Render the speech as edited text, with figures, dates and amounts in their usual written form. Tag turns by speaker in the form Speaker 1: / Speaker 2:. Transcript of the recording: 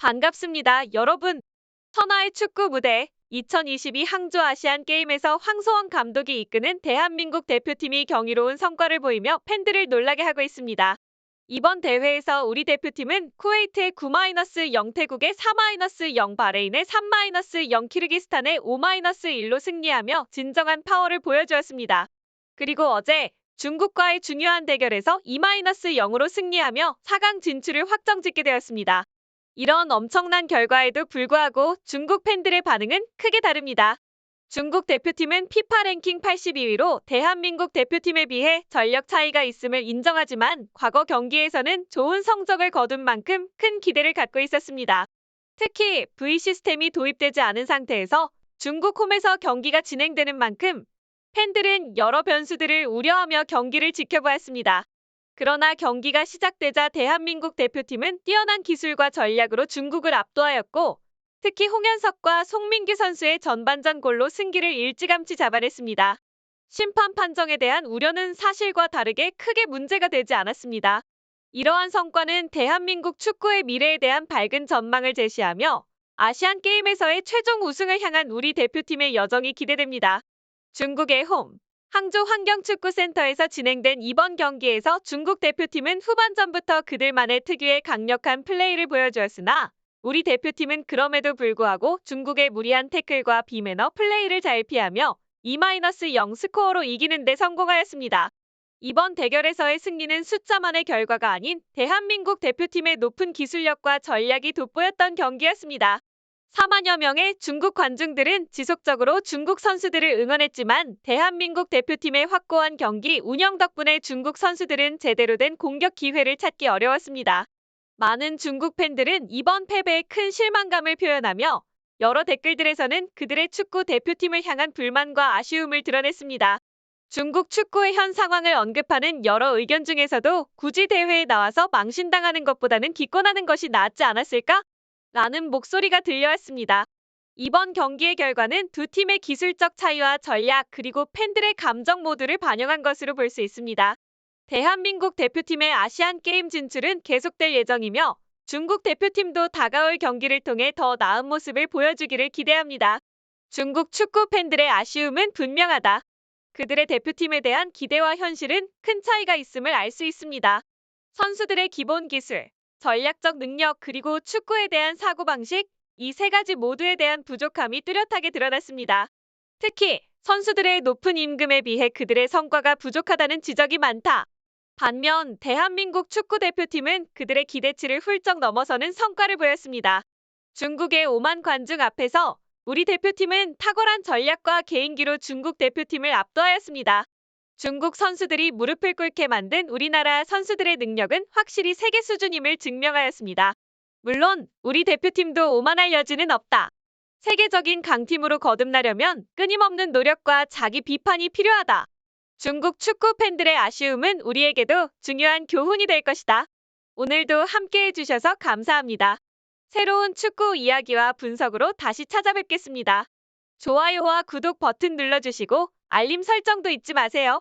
Speaker 1: 반갑습니다, 여러분. 천하의 축구 무대 2022 항저 아시안 게임에서 황소원 감독이 이끄는 대한민국 대표팀이 경이로운 성과를 보이며 팬들을 놀라게 하고 있습니다. 이번 대회에서 우리 대표팀은 쿠웨이트의 9-0, 태국의 4-0, 바레인의 3-0, 키르기스탄의 5-1로 승리하며 진정한 파워를 보여주었습니다. 그리고 어제 중국과의 중요한 대결에서 2-0으로 승리하며 4강 진출을 확정짓게 되었습니다. 이런 엄청난 결과에도 불구하고 중국 팬들의 반응은 크게 다릅니다. 중국 대표팀은 피파 랭킹 82위로 대한민국 대표팀에 비해 전력 차이가 있음을 인정하지만 과거 경기에서는 좋은 성적을 거둔 만큼 큰 기대를 갖고 있었습니다. 특히 V 시스템이 도입되지 않은 상태에서 중국 홈에서 경기가 진행되는 만큼 팬들은 여러 변수들을 우려하며 경기를 지켜보았습니다. 그러나 경기가 시작되자 대한민국 대표팀은 뛰어난 기술과 전략으로 중국을 압도하였고 특히 홍현석과 송민규 선수의 전반전 골로 승기를 일찌감치 잡아냈습니다. 심판 판정에 대한 우려는 사실과 다르게 크게 문제가 되지 않았습니다. 이러한 성과는 대한민국 축구의 미래에 대한 밝은 전망을 제시하며 아시안 게임에서의 최종 우승을 향한 우리 대표팀의 여정이 기대됩니다. 중국의 홈 항저 환경축구센터에서 진행된 이번 경기에서 중국 대표팀은 후반전부터 그들만의 특유의 강력한 플레이를 보여주었으나 우리 대표팀은 그럼에도 불구하고 중국의 무리한 태클과 비매너 플레이를 잘 피하며 2-0 스코어로 이기는 데 성공하였습니다. 이번 대결에서의 승리는 숫자만의 결과가 아닌 대한민국 대표팀의 높은 기술력과 전략이 돋보였던 경기였습니다. 4만여 명의 중국 관중들은 지속적으로 중국 선수들을 응원했지만 대한민국 대표팀의 확고한 경기 운영 덕분에 중국 선수들은 제대로 된 공격 기회를 찾기 어려웠습니다. 많은 중국 팬들은 이번 패배에 큰 실망감을 표현하며 여러 댓글들에서는 그들의 축구 대표팀을 향한 불만과 아쉬움을 드러냈습니다. 중국 축구의 현 상황을 언급하는 여러 의견 중에서도 굳이 대회에 나와서 망신당하는 것보다는 기권하는 것이 낫지 않았을까? 라는 목소리가 들려왔습니다. 이번 경기의 결과는 두 팀의 기술적 차이와 전략 그리고 팬들의 감정 모두를 반영한 것으로 볼 수 있습니다. 대한민국 대표팀의 아시안 게임 진출은 계속될 예정이며 중국 대표팀도 다가올 경기를 통해 더 나은 모습을 보여주기를 기대합니다. 중국 축구 팬들의 아쉬움은 분명하다. 그들의 대표팀에 대한 기대와 현실은 큰 차이가 있음을 알 수 있습니다. 선수들의 기본 기술, 전략적 능력 그리고 축구에 대한 사고방식, 이 세 가지 모두에 대한 부족함이 뚜렷하게 드러났습니다. 특히 선수들의 높은 임금에 비해 그들의 성과가 부족하다는 지적이 많다. 반면 대한민국 축구대표팀은 그들의 기대치를 훌쩍 넘어서는 성과를 보였습니다. 중국의 5만 관중 앞에서 우리 대표팀은 탁월한 전략과 개인기로 중국 대표팀을 압도하였습니다. 중국 선수들이 무릎을 꿇게 만든 우리나라 선수들의 능력은 확실히 세계 수준임을 증명하였습니다. 물론 우리 대표팀도 오만할 여지는 없다. 세계적인 강팀으로 거듭나려면 끊임없는 노력과 자기 비판이 필요하다. 중국 축구 팬들의 아쉬움은 우리에게도 중요한 교훈이 될 것이다. 오늘도 함께해 주셔서 감사합니다. 새로운 축구 이야기와 분석으로 다시 찾아뵙겠습니다. 좋아요와 구독 버튼 눌러주시고 알림 설정도 잊지 마세요.